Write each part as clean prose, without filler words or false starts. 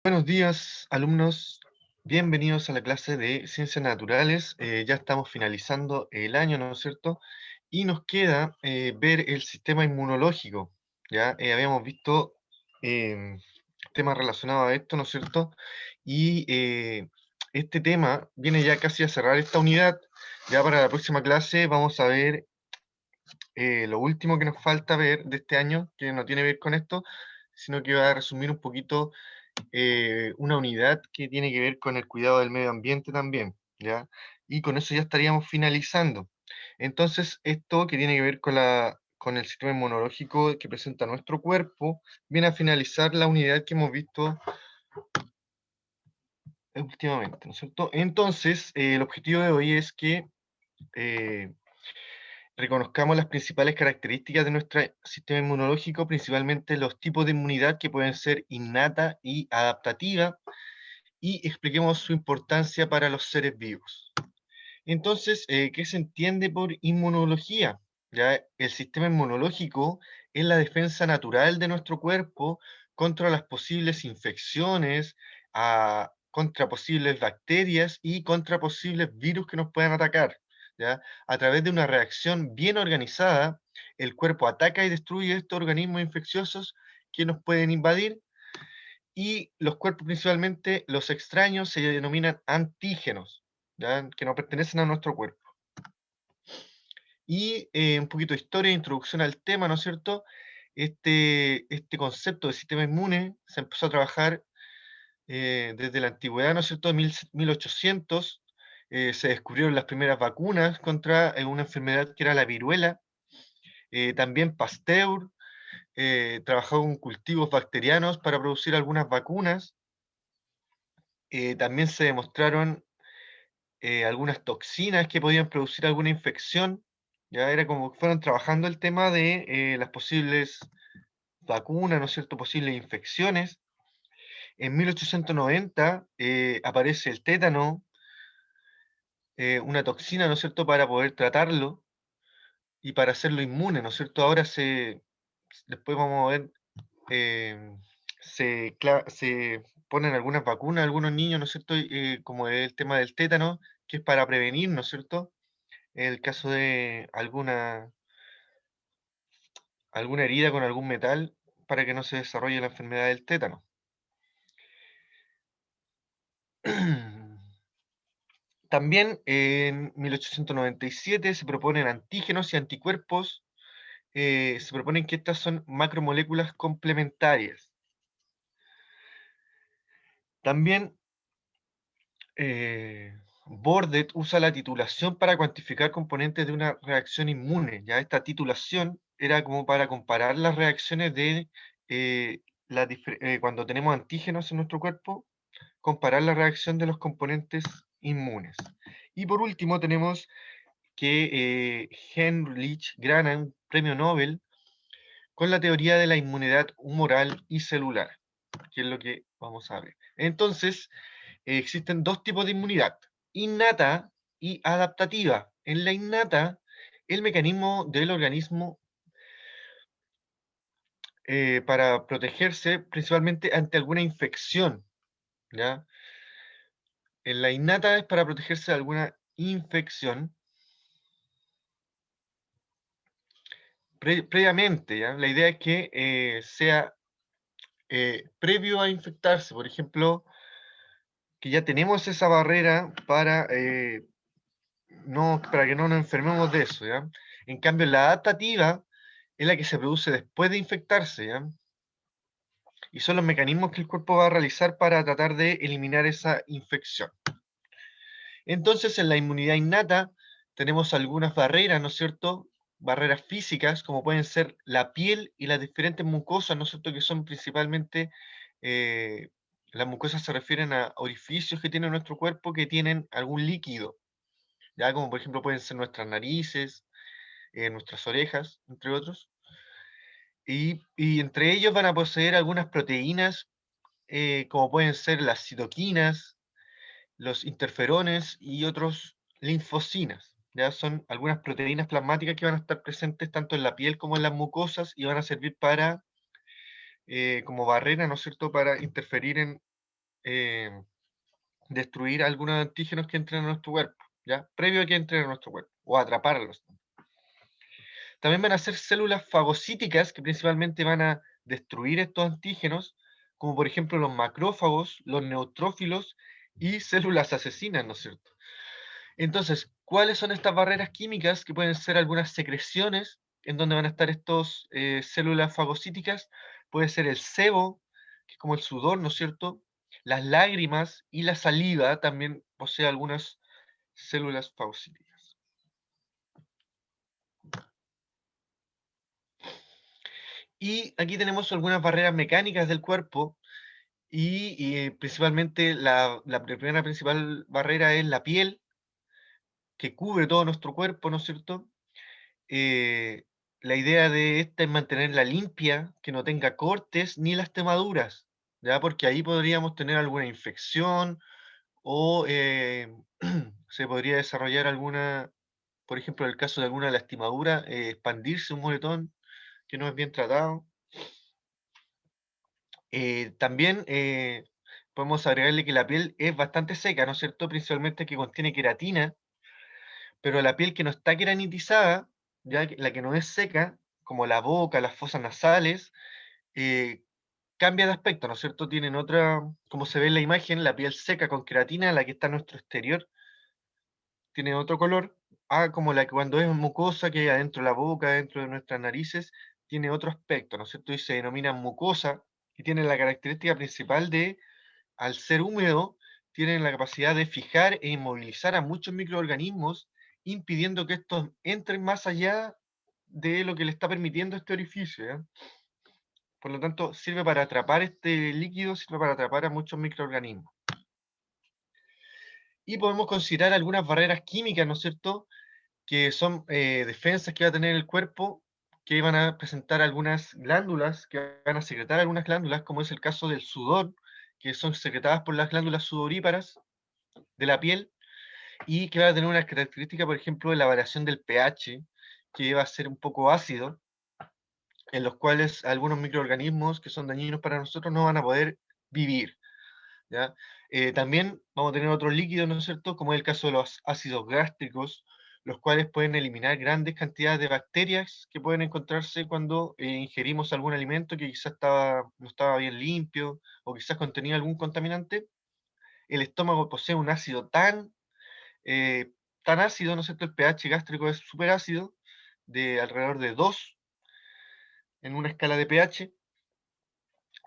Buenos días, alumnos. Bienvenidos a la clase de Ciencias Naturales. Ya estamos finalizando el año, ¿no es cierto? Y nos queda ver el sistema inmunológico. Ya habíamos visto temas relacionados a esto, ¿no es cierto? Y este tema viene ya casi a cerrar esta unidad. Ya para la próxima clase vamos a ver lo último que nos falta ver de este año, que no tiene que ver con esto, sino que va a resumir un poquito una unidad que tiene que ver con el cuidado del medio ambiente también, ¿ya? Y con eso ya estaríamos finalizando. Entonces, esto que tiene que ver con el sistema inmunológico que presenta nuestro cuerpo, viene a finalizar la unidad que hemos visto últimamente, ¿no es cierto? Entonces, el objetivo de hoy es que eh, reconozcamos las principales características de nuestro sistema inmunológico, principalmente los tipos de inmunidad que pueden ser innata y adaptativa, y expliquemos su importancia para los seres vivos. Entonces, ¿qué se entiende por inmunología? ¿Ya? El sistema inmunológico es la defensa natural de nuestro cuerpo contra las posibles infecciones, contra posibles bacterias y contra posibles virus que nos puedan atacar. ¿Ya? A través de una reacción bien organizada, el cuerpo ataca y destruye estos organismos infecciosos que nos pueden invadir, y los cuerpos, principalmente los extraños, se denominan antígenos, ¿ya? Que no pertenecen a nuestro cuerpo. Y un poquito de historia, introducción al tema, ¿no es cierto? Este concepto de sistema inmune se empezó a trabajar desde la antigüedad, ¿no es cierto? En 1800 se descubrieron las primeras vacunas contra una enfermedad que era la viruela. También Pasteur trabajó con cultivos bacterianos para producir algunas vacunas. También se demostraron algunas toxinas que podían producir alguna infección. Ya era como que fueron trabajando el tema de las posibles vacunas, ¿no es cierto?, posibles infecciones. En 1890 aparece el tétano, una toxina, ¿no es cierto?, para poder tratarlo y para hacerlo inmune, ¿no es cierto? Después vamos a ver, eh, se ponen algunas vacunas a algunos niños, ¿no es cierto?, como el tema del tétano, que es para prevenir, ¿no es cierto?, el caso de alguna herida con algún metal para que no se desarrolle la enfermedad del tétano. También en 1897 se proponen antígenos y anticuerpos. Se proponen que estas son macromoléculas complementarias. También Bordet usa la titulación para cuantificar componentes de una reacción inmune. Ya esta titulación era como para comparar las reacciones de cuando tenemos antígenos en nuestro cuerpo, comparar la reacción de los componentes inmunes. Y por último tenemos que Heinrich Granan, premio Nobel, con la teoría de la inmunidad humoral y celular, que es lo que vamos a ver. Entonces, existen dos tipos de inmunidad: innata y adaptativa. En la innata, el mecanismo del organismo para protegerse principalmente ante alguna infección, ¿ya? En la innata es para protegerse de alguna infección previamente, ¿ya? La idea es que sea previo a infectarse, por ejemplo, que ya tenemos esa barrera para que no nos enfermemos de eso, ¿ya? En cambio, la adaptativa es la que se produce después de infectarse, ¿ya? Y son los mecanismos que el cuerpo va a realizar para tratar de eliminar esa infección. Entonces, en la inmunidad innata tenemos algunas barreras, ¿no es cierto? Barreras físicas, como pueden ser la piel y las diferentes mucosas, ¿no es cierto? Que son principalmente, eh, las mucosas se refieren a orificios que tiene nuestro cuerpo que tienen algún líquido, ya como por ejemplo pueden ser nuestras narices, nuestras orejas, entre otros. Y entre ellos van a poseer algunas proteínas, como pueden ser las citoquinas, los interferones y otros linfocinas. Ya son algunas proteínas plasmáticas que van a estar presentes tanto en la piel como en las mucosas y van a servir como barrera, ¿no es cierto?, para interferir destruir algunos antígenos que entren a nuestro cuerpo, ¿ya? Previo a que entren a nuestro cuerpo, o atraparlos. También van a ser células fagocíticas que principalmente van a destruir estos antígenos, como por ejemplo los macrófagos, los neutrófilos y células asesinas, ¿no es cierto? Entonces, ¿cuáles son estas barreras químicas que pueden ser algunas secreciones en donde van a estar estas células fagocíticas? Puede ser el sebo, que es como el sudor, ¿no es cierto? Las lágrimas y la saliva también posee algunas células fagocíticas. Y aquí tenemos algunas barreras mecánicas del cuerpo y principalmente la primera principal barrera es la piel, que cubre todo nuestro cuerpo, ¿no es cierto? Eh, la idea de esta es mantenerla limpia, que no tenga cortes ni lastimaduras, ¿ya? Porque ahí podríamos tener alguna infección o se podría desarrollar alguna, por ejemplo, en el caso de alguna lastimadura, expandirse un moretón que no es bien tratado. También podemos agregarle que la piel es bastante seca, ¿no es cierto? Principalmente que contiene queratina, pero la piel que no está queratizada, ya la que no es seca, como la boca, las fosas nasales, eh, cambia de aspecto, ¿no es cierto? Tienen otra, como se ve en la imagen, la piel seca con queratina, la que está en nuestro exterior, tiene otro color, como la que cuando es mucosa, que hay adentro de la boca, dentro de nuestras narices, tiene otro aspecto, ¿no es cierto? Y se denomina mucosa, y tiene la característica principal de, al ser húmedo, tienen la capacidad de fijar e inmovilizar a muchos microorganismos, impidiendo que estos entren más allá de lo que le está permitiendo este orificio, ¿ya? Por lo tanto, sirve para atrapar este líquido, sirve para atrapar a muchos microorganismos. Y podemos considerar algunas barreras químicas, ¿no es cierto?, que son defensas que va a tener el cuerpo, que van a presentar algunas glándulas, que van a secretar algunas glándulas, como es el caso del sudor, que son secretadas por las glándulas sudoríparas de la piel, y que va a tener una característica, por ejemplo, de la variación del pH, que va a ser un poco ácido, en los cuales algunos microorganismos que son dañinos para nosotros no van a poder vivir, ¿ya? También vamos a tener otros líquidos, ¿no es cierto?, como es el caso de los ácidos gástricos, los cuales pueden eliminar grandes cantidades de bacterias que pueden encontrarse cuando ingerimos algún alimento que quizás no estaba bien limpio o quizás contenía algún contaminante. El estómago posee un ácido eh, tan ácido, ¿no es cierto? El pH gástrico es súper ácido, de alrededor de 2 en una escala de pH,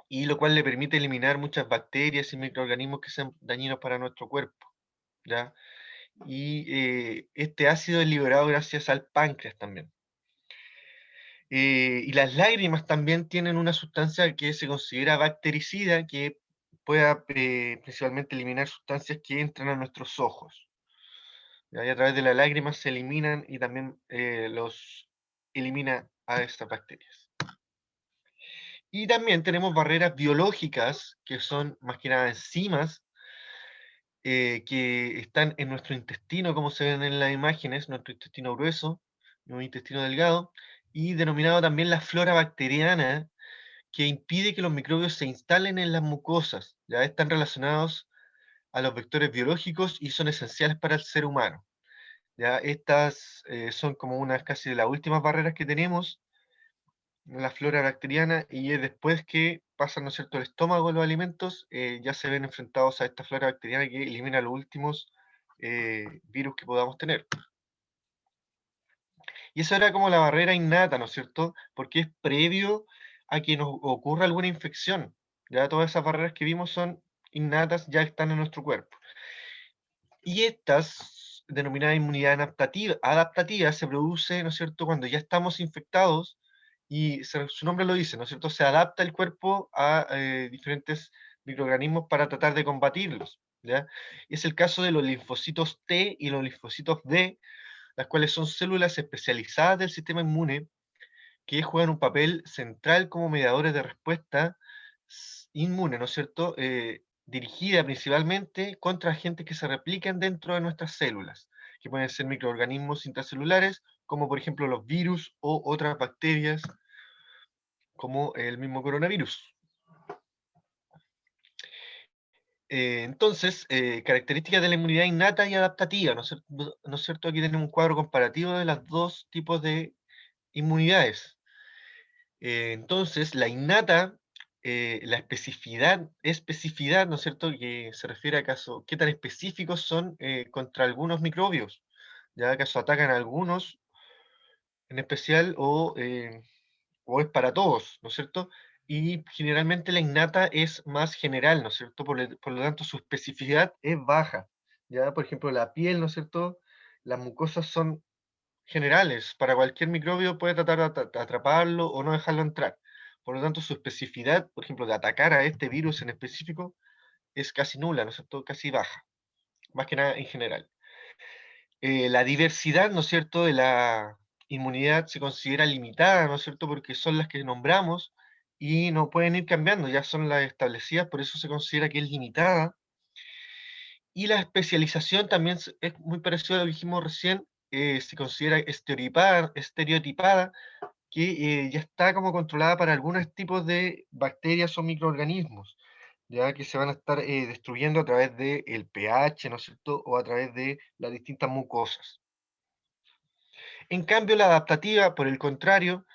y lo cual le permite eliminar muchas bacterias y microorganismos que sean dañinos para nuestro cuerpo, ¿ya? Y este ácido es liberado gracias al páncreas también. Y las lágrimas también tienen una sustancia que se considera bactericida, que pueda principalmente eliminar sustancias que entran a nuestros ojos. ¿Ya? Y a través de las lágrimas se eliminan y también los elimina a estas bacterias. Y también tenemos barreras biológicas, que son más que nada enzimas, que están en nuestro intestino, como se ven en las imágenes, nuestro intestino grueso, un intestino delgado, y denominado también la flora bacteriana, que impide que los microbios se instalen en las mucosas. Ya están relacionados a los vectores biológicos y son esenciales para el ser humano. Ya estas son como unas casi de las últimas barreras que tenemos, la flora bacteriana, y es después que pasan, ¿no es cierto?, el estómago de los alimentos, ya se ven enfrentados a esta flora bacteriana que elimina los últimos virus que podamos tener. Y eso era como la barrera innata, ¿no es cierto? Porque es previo a que nos ocurra alguna infección. Ya todas esas barreras que vimos son innatas, ya están en nuestro cuerpo. Y estas, denominada inmunidad adaptativa, se produce, ¿no es cierto?, cuando ya estamos infectados y su nombre lo dice, ¿no es cierto?, se adapta el cuerpo a diferentes microorganismos para tratar de combatirlos, ¿ya? Y es el caso de los linfocitos T y los linfocitos B, las cuales son células especializadas del sistema inmune que juegan un papel central como mediadores de respuesta inmune, ¿no es cierto? Dirigida principalmente contra agentes que se replican dentro de nuestras células, que pueden ser microorganismos intracelulares, como por ejemplo los virus o otras bacterias, como el mismo coronavirus. Entonces, características de la inmunidad innata y adaptativa, ¿no es cierto? Aquí tenemos un cuadro comparativo de los dos tipos de inmunidades. Entonces, la innata, la especificidad, ¿no es cierto? Que se refiere a caso, qué tan específicos son contra algunos microbios, ya acaso atacan a algunos en especial o es para todos, ¿no es cierto? Y generalmente la innata es más general, ¿no es cierto? Por lo tanto, su especificidad es baja. Ya, por ejemplo, la piel, ¿no es cierto? Las mucosas son generales. Para cualquier microbio puede tratar de atraparlo o no dejarlo entrar. Por lo tanto, su especificidad, por ejemplo, de atacar a este virus en específico, es casi nula, ¿no es cierto? Casi baja, más que nada en general. La diversidad, ¿no es cierto?, de la inmunidad se considera limitada, ¿no es cierto?, porque son las que nombramos y no pueden ir cambiando, ya son las establecidas, por eso se considera que es limitada. Y la especialización también es muy parecido a lo que dijimos recién, se considera estereotipada, que ya está como controlada para algunos tipos de bacterias o microorganismos, ya que se van a estar destruyendo a través del pH, ¿no es cierto?, o a través de las distintas mucosas. En cambio, la adaptativa, por el contrario,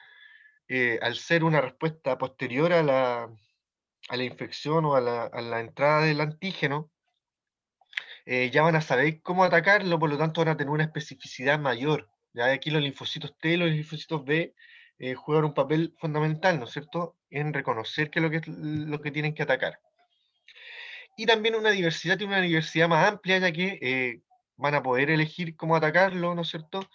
al ser una respuesta posterior a la infección o a la entrada del antígeno, ya van a saber cómo atacarlo, por lo tanto van a tener una especificidad mayor. Ya aquí los linfocitos T y los linfocitos B juegan un papel fundamental, ¿no es cierto?, en reconocer qué es lo que tienen que atacar. Y también tiene una diversidad más amplia, ya que van a poder elegir cómo atacarlo, ¿no es cierto?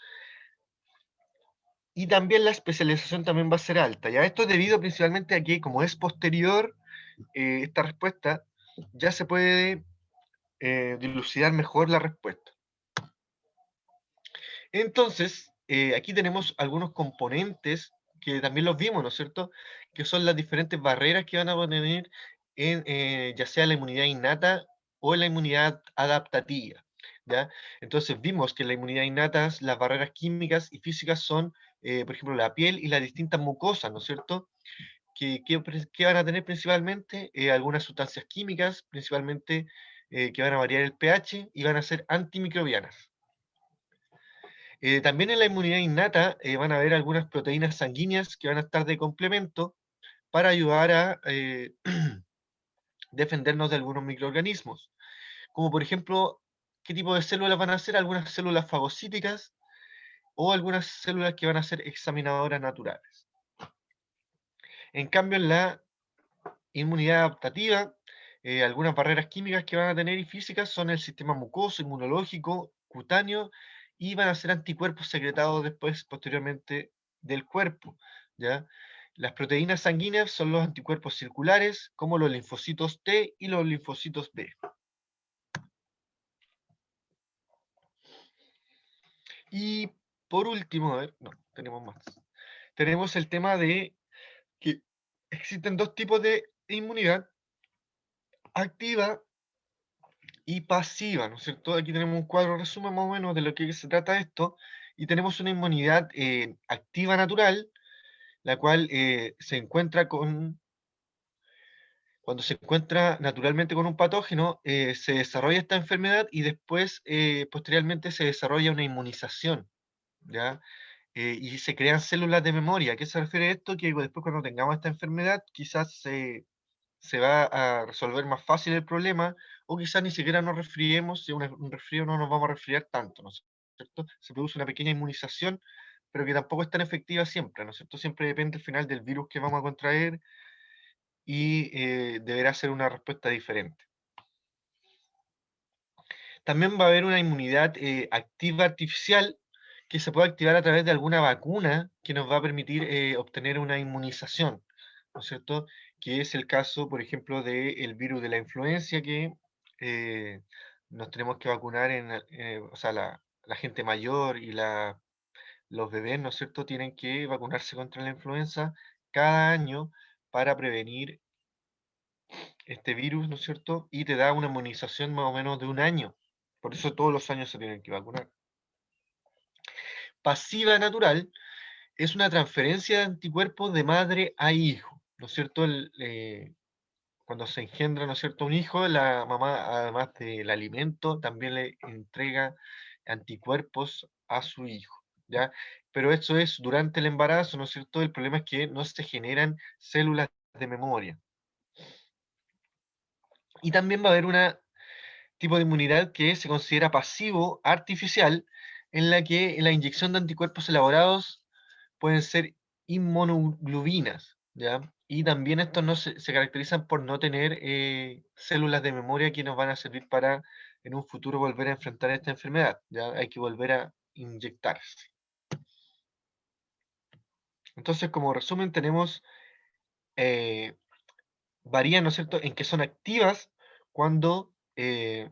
Y también la especialización también va a ser alta. Ya esto es debido principalmente a que, como es posterior esta respuesta, ya se puede dilucidar mejor la respuesta. Entonces, aquí tenemos algunos componentes que también los vimos, ¿no es cierto? Que son las diferentes barreras que van a tener en ya sea la inmunidad innata o la inmunidad adaptativa, ¿ya? Entonces vimos que la inmunidad innata, las barreras químicas y físicas son, por ejemplo, la piel y las distintas mucosas, ¿no es cierto? Que van a tener principalmente algunas sustancias químicas, principalmente que van a variar el pH y van a ser antimicrobianas. También en la inmunidad innata van a haber algunas proteínas sanguíneas que van a estar de complemento para ayudar a defendernos de algunos microorganismos. Como por ejemplo, ¿qué tipo de células van a ser? Algunas células fagocíticas o algunas células que van a ser examinadoras naturales. En cambio, en la inmunidad adaptativa, algunas barreras químicas que van a tener y físicas son el sistema mucoso, inmunológico, cutáneo, y van a ser anticuerpos secretados después, posteriormente, del cuerpo, ¿ya? Las proteínas sanguíneas son los anticuerpos circulares, como los linfocitos T y los linfocitos B. Y por último, a ver, no, tenemos más. Tenemos el tema de que existen dos tipos de inmunidad, activa y pasiva, ¿no es cierto? Aquí tenemos un cuadro resumen más o menos de lo que se trata esto, y tenemos una inmunidad activa natural, la cual cuando se encuentra naturalmente con un patógeno, se desarrolla esta enfermedad y después, posteriormente, se desarrolla una inmunización, ¿ya? Y se crean células de memoria. ¿A qué se refiere esto? Que después cuando tengamos esta enfermedad, quizás se va a resolver más fácil el problema, o quizás ni siquiera nos resfriemos, si es un resfrío no nos vamos a resfriar tanto, ¿no es cierto? Se produce una pequeña inmunización, pero que tampoco es tan efectiva siempre, ¿no es cierto? Siempre depende al final del virus que vamos a contraer y deberá ser una respuesta diferente. También va a haber una inmunidad activa artificial que se puede activar a través de alguna vacuna que nos va a permitir obtener una inmunización, ¿no es cierto? Que es el caso, por ejemplo, del virus de la influencia que eh, nos tenemos que vacunar o sea, la gente mayor y los bebés, ¿no es cierto?, tienen que vacunarse contra la influenza cada año para prevenir este virus, ¿no es cierto? Y te da una inmunización más o menos de un año. Por eso todos los años se tienen que vacunar. Pasiva natural es una transferencia de anticuerpos de madre a hijo, ¿no es cierto? Cuando se engendra, ¿no es cierto?, un hijo, la mamá, además del alimento, también le entrega anticuerpos a su hijo, ¿ya? Pero eso es durante el embarazo, ¿no es cierto? El problema es que no se generan células de memoria. Y también va a haber una tipo de inmunidad que se considera pasivo artificial, en la que la inyección de anticuerpos elaborados pueden ser inmunoglobinas, ¿ya? Y también estos no se caracterizan por no tener células de memoria que nos van a servir para en un futuro volver a enfrentar esta enfermedad, ¿ya? Hay que volver a inyectarse. Entonces, como resumen, tenemos, eh, varían, ¿no es cierto?, en que son activas cuando se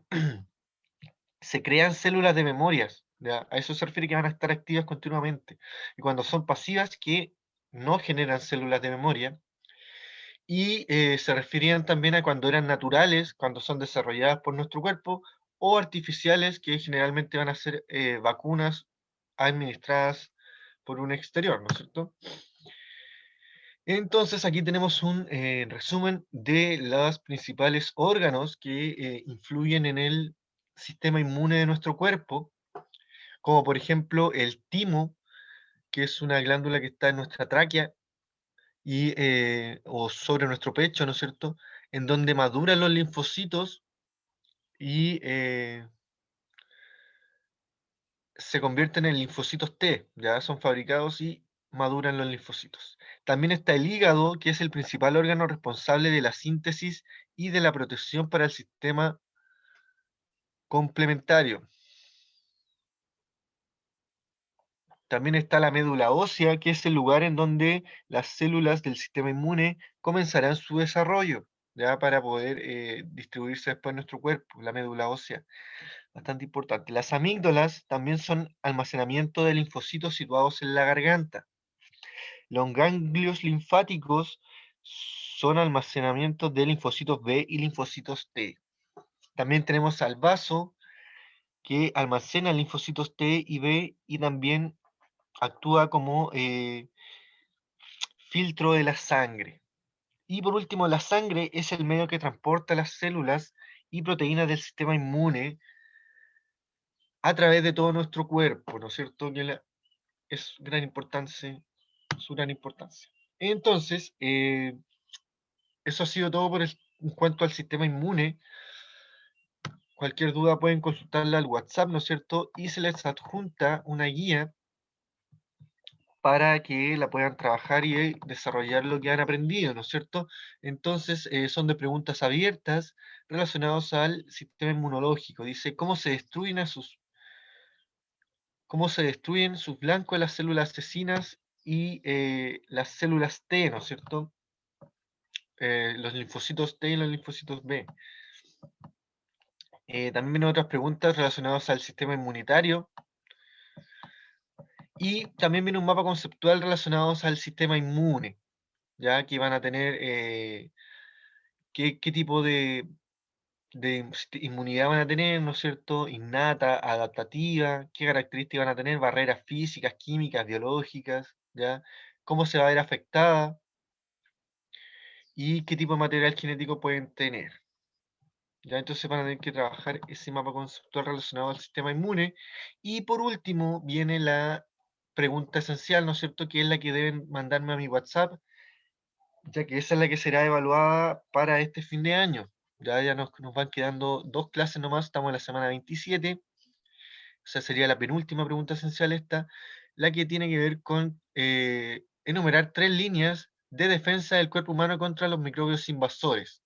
crean células de memorias, ¿ya? A eso se refiere que van a estar activas continuamente. Y cuando son pasivas, que no generan células de memoria. Y se referían también a cuando eran naturales, cuando son desarrolladas por nuestro cuerpo, o artificiales, que generalmente van a ser vacunas administradas por un exterior, ¿no es cierto? Entonces aquí tenemos un resumen de los principales órganos que influyen en el sistema inmune de nuestro cuerpo, como por ejemplo el timo, que es una glándula que está en nuestra tráquea y, o sobre nuestro pecho, ¿no es cierto? En donde maduran los linfocitos y se convierten en linfocitos T, ya son fabricados y maduran los linfocitos. También está el hígado, que es el principal órgano responsable de la síntesis y de la protección para el sistema complementario. También está la médula ósea, que es el lugar en donde las células del sistema inmune comenzarán su desarrollo, ya para poder distribuirse después en nuestro cuerpo, la médula ósea, bastante importante. Las amígdalas también son almacenamiento de linfocitos situados en la garganta. Los ganglios linfáticos son almacenamiento de linfocitos B y linfocitos T. También tenemos al vaso, que almacena linfocitos T y B y también actúa como filtro de la sangre. Y por último, la sangre es el medio que transporta las células y proteínas del sistema inmune a través de todo nuestro cuerpo, ¿no es cierto? Es gran importancia, su gran importancia. Entonces, eso ha sido todo en cuanto al sistema inmune. Cualquier duda pueden consultarla al WhatsApp, ¿no es cierto? Y se les adjunta una guía para que la puedan trabajar y desarrollar lo que han aprendido, ¿no es cierto? Entonces, son de preguntas abiertas relacionadas al sistema inmunológico. Dice, cómo se destruyen sus blancos las células asesinas y las células T, ¿no es cierto? Los linfocitos T y los linfocitos B. También vienen otras preguntas relacionadas al sistema inmunitario, y también viene un mapa conceptual relacionado al sistema inmune, ya que van a tener qué tipo de inmunidad van a tener, ¿no es cierto? Innata, adaptativa, qué características van a tener, barreras físicas, químicas, biológicas, ¿ya? Cómo se va a ver afectada y qué tipo de material genético pueden tener. ¿Ya? Entonces van a tener que trabajar ese mapa conceptual relacionado al sistema inmune. Y por último viene la pregunta esencial, ¿no es cierto? Que es la que deben mandarme a mi WhatsApp, ya que esa es la que será evaluada para este fin de año. Ya nos van quedando 2 clases nomás, estamos en la semana 27, o sea, sería la penúltima pregunta esencial esta, la que tiene que ver con enumerar 3 líneas de defensa del cuerpo humano contra los microbios invasores.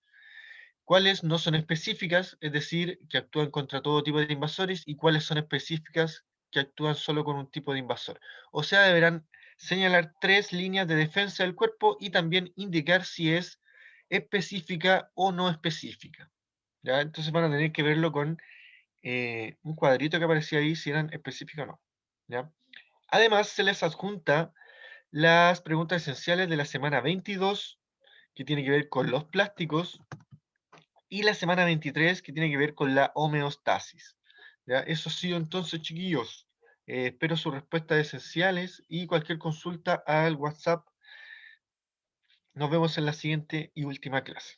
Cuáles no son específicas, es decir, que actúan contra todo tipo de invasores, y cuáles son específicas, que actúan solo con un tipo de invasor. O sea, deberán señalar 3 líneas de defensa del cuerpo y también indicar si es específica o no específica. ¿Ya? Entonces van a tener que verlo con un cuadrito que aparecía ahí, si eran específicas o no. ¿Ya? Además, se les adjunta las preguntas esenciales de la semana 22, que tiene que ver con los plásticos, y la semana 23, que tiene que ver con la homeostasis. ¿Ya? Eso ha sido entonces, chiquillos. Espero sus respuestas esenciales y cualquier consulta al WhatsApp. Nos vemos en la siguiente y última clase.